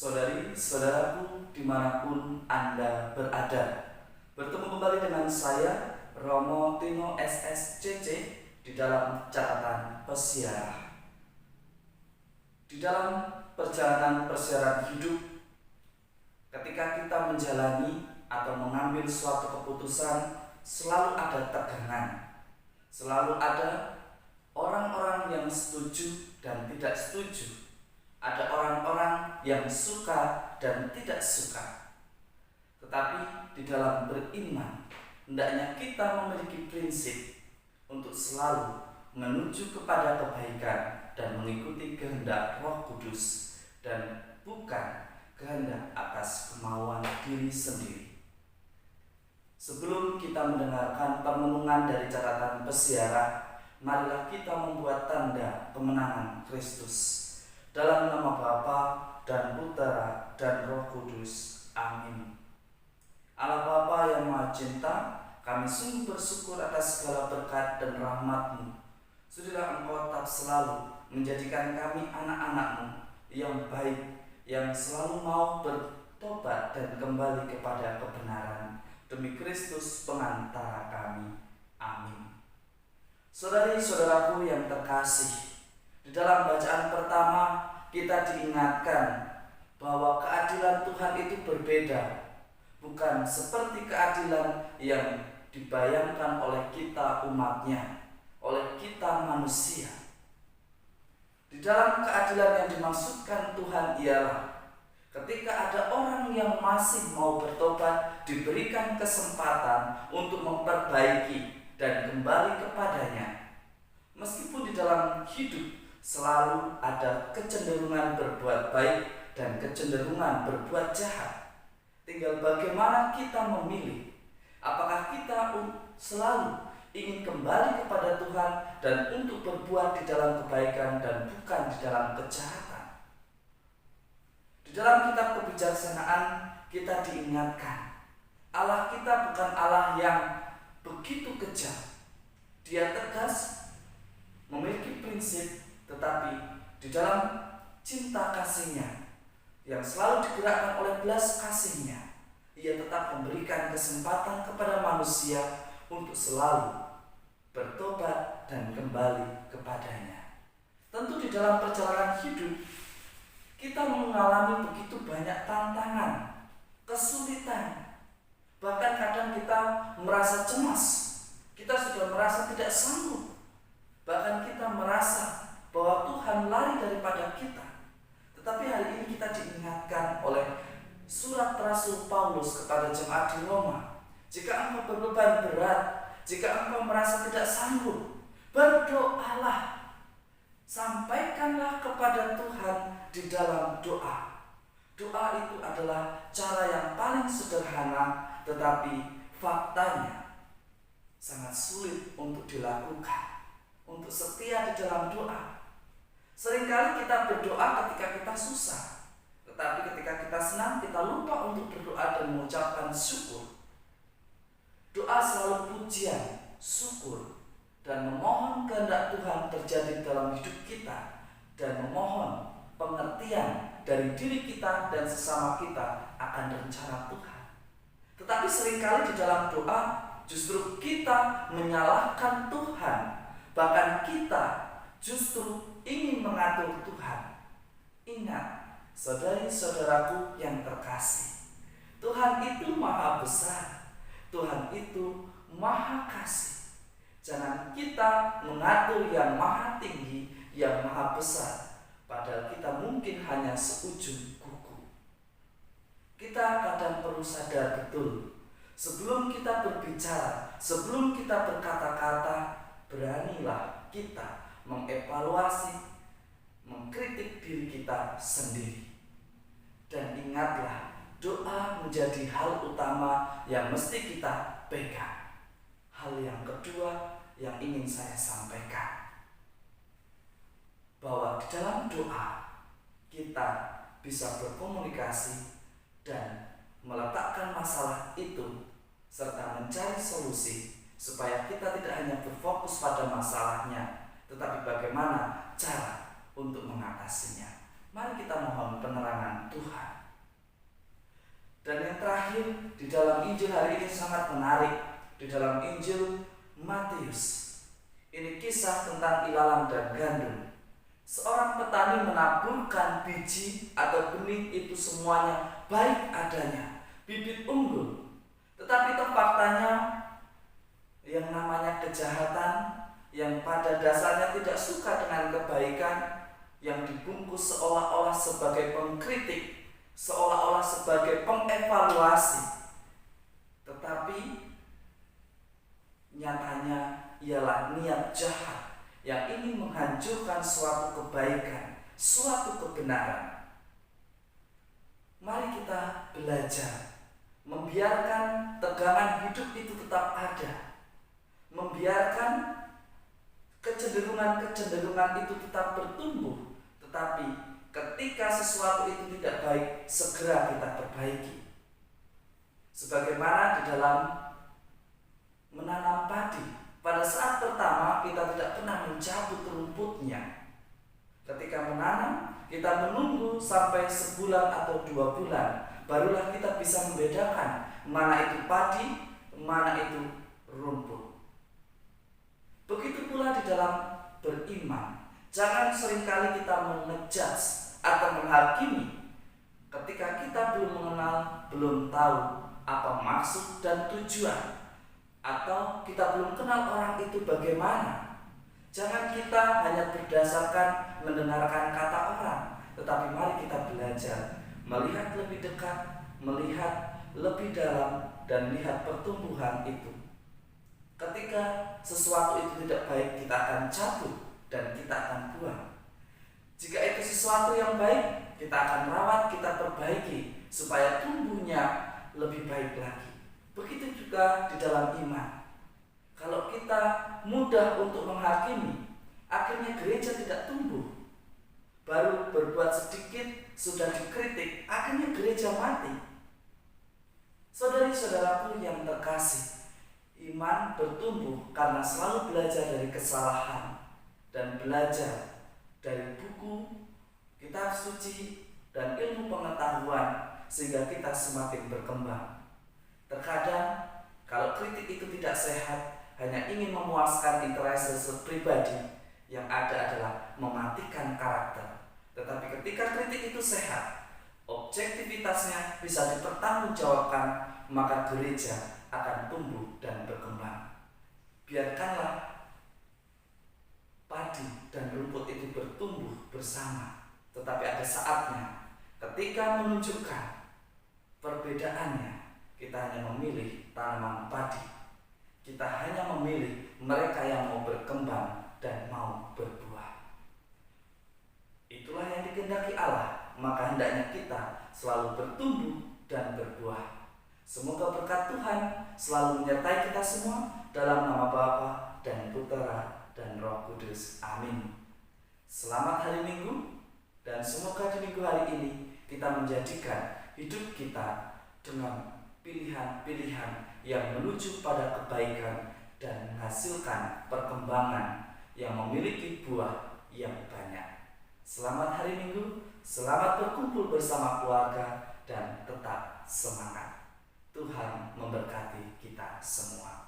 Saudari-saudaraku dimanapun Anda berada, bertemu kembali dengan saya Romo Tino SSCC di dalam catatan pesiarah. Di dalam perjalanan persiaran hidup, ketika kita menjalani atau mengambil suatu keputusan, selalu ada tegangan, selalu ada orang-orang yang setuju dan tidak setuju. Ada orang-orang yang suka dan tidak suka. Tetapi di dalam beriman, hendaknya kita memiliki prinsip untuk selalu menuju kepada kebaikan dan mengikuti kehendak Roh Kudus dan bukan kehendak atas kemauan diri sendiri. Sebelum kita mendengarkan permenungan dari catatan pesiarah, marilah kita membuat tanda kemenangan Kristus. Dalam nama Bapa dan Putera dan Roh Kudus. Amin. Allah Bapa yang Maha Cinta, kami sungguh bersyukur atas segala berkat dan rahmat-Mu. Sudilah Engkau tetap selalu menjadikan kami anak-anak-Mu yang baik, yang selalu mau bertobat dan kembali kepada kebenaran. Demi Kristus pengantara kami. Amin. Saudari-saudaraku yang terkasih, di dalam bacaan pertama kita diingatkan bahwa keadilan Tuhan itu berbeda, bukan seperti keadilan yang dibayangkan oleh kita umatnya, oleh kita manusia. Di dalam keadilan yang dimaksudkan Tuhan ialah ketika ada orang yang masih mau bertobat, diberikan kesempatan untuk memperbaiki dan kembali kepadanya. Meskipun di dalam hidup selalu ada kecenderungan berbuat baik dan kecenderungan berbuat jahat. Tinggal bagaimana kita memilih. Apakah kita selalu ingin kembali kepada Tuhan dan untuk berbuat di dalam kebaikan dan bukan di dalam kejahatan. Di dalam kitab kebijaksanaan kita diingatkan, Allah kita bukan Allah yang begitu kejam. Dia tegas, memiliki prinsip, tetapi di dalam cinta kasih-Nya yang selalu digerakkan oleh belas kasih-Nya, Ia tetap memberikan kesempatan kepada manusia untuk selalu bertobat dan kembali kepadanya. Tentu di dalam perjalanan hidup kita mengalami begitu banyak tantangan, kesulitan. Bahkan kadang kita merasa cemas, kita sudah merasa tidak sanggup. Bahkan kita merasa bahwa Tuhan lari daripada kita. Tetapi hari ini kita diingatkan oleh surat Rasul Paulus kepada jemaat di Roma. Jika engkau berbeban berat, jika engkau merasa tidak sanggup, berdoalah. Sampaikanlah kepada Tuhan di dalam doa. Doa itu adalah cara yang paling sederhana, tetapi faktanya sangat sulit untuk dilakukan. Untuk setia di dalam doa. Seringkali kita berdoa ketika kita susah, tetapi ketika kita senang kita lupa untuk berdoa dan mengucapkan syukur. Doa selalu pujian, syukur, dan memohon kehendak Tuhan terjadi dalam hidup kita, dan memohon pengertian dari diri kita dan sesama kita akan rencana Tuhan. Tetapi seringkali di dalam doa justru kita menyalahkan Tuhan, bahkan kita justru ingin mengatur Tuhan. Ingat, saudari-saudaraku yang terkasih, Tuhan itu maha besar, Tuhan itu maha kasih. Jangan kita mengatur yang maha tinggi, yang maha besar, padahal kita mungkin hanya seujung kuku. Kita kadang perlu sadar betul, sebelum kita berbicara, sebelum kita berkata-kata, beranilah kita mengevaluasi, mengkritik diri kita sendiri. Dan ingatlah, doa menjadi hal utama yang mesti kita pegang. Hal yang kedua yang ingin saya sampaikan, bahwa di dalam doa kita bisa berkomunikasi dan meletakkan masalah itu serta mencari solusi supaya kita tidak hanya berfokus pada masalahnya, tetapi bagaimana cara untuk mengatasinya. Mari kita mohon penerangan Tuhan. Dan yang terakhir di dalam Injil hari ini sangat menarik. Di dalam Injil Matius, ini kisah tentang ilalang dan gandum. Seorang petani menaburkan biji atau benih itu semuanya baik adanya, bibit unggul. Tetapi faktanya yang namanya kejahatan, yang pada dasarnya tidak suka dengan kebaikan, yang dibungkus seolah-olah sebagai pengkritik, seolah-olah sebagai pengevaluasi, tetapi nyatanya ialah niat jahat yang ingin menghancurkan suatu kebaikan, suatu kebenaran. Mari kita belajar membiarkan tegangan hidup itu tetap ada, membiarkan kecenderungan-kecenderungan itu tetap bertumbuh, tetapi ketika sesuatu itu tidak baik, segera kita perbaiki. Sebagaimana di dalam menanam padi, pada saat pertama kita tidak pernah mencabut rumputnya. Ketika menanam, kita menunggu sampai sebulan atau 2 bulan, barulah kita bisa membedakan mana itu padi, mana itu rumput. Begitu pula di dalam beriman. Jangan seringkali kita mengejudge atau menghakimi ketika kita belum mengenal, belum tahu apa maksud dan tujuan, atau kita belum kenal orang itu bagaimana. Jangan kita hanya berdasarkan mendengarkan kata orang, tetapi mari kita belajar melihat lebih dekat, melihat lebih dalam, dan lihat pertumbuhan itu. Ketika sesuatu itu tidak baik, kita akan cabut dan kita akan buang. Jika itu sesuatu yang baik, kita akan rawat, kita perbaiki supaya tumbuhnya lebih baik lagi. Begitu juga di dalam iman. Kalau kita mudah untuk menghakimi, akhirnya gereja tidak tumbuh. Baru berbuat sedikit sudah dikritik, akhirnya gereja mati. Saudari-saudaraku yang terkasih, iman bertumbuh karena selalu belajar dari kesalahan dan belajar dari buku, kitab suci, dan ilmu pengetahuan sehingga kita semakin berkembang. Terkadang kalau kritik itu tidak sehat, hanya ingin memuaskan interest pribadi, yang ada adalah mematikan karakter. Tetapi ketika kritik itu sehat, objektivitasnya bisa dipertanggungjawabkan, maka gereja akan tumbuh dan berkembang. Biarkanlah padi dan rumput itu bertumbuh bersama, tetapi ada saatnya ketika menunjukkan perbedaannya, kita hanya memilih tanaman padi. Kita hanya memilih mereka yang mau berkembang dan mau berbuah. Itulah yang dikehendaki Allah, maka hendaknya kita selalu bertumbuh dan berbuah. Semoga berkat Tuhan selalu menyertai kita semua dalam nama Bapa dan Putera dan Roh Kudus. Amin. Selamat hari Minggu, dan semoga di minggu hari ini kita menjadikan hidup kita dengan pilihan-pilihan yang menuju pada kebaikan dan menghasilkan perkembangan yang memiliki buah yang banyak. Selamat hari Minggu, selamat berkumpul bersama keluarga, dan tetap semangat. Tuhan memberkati kita semua.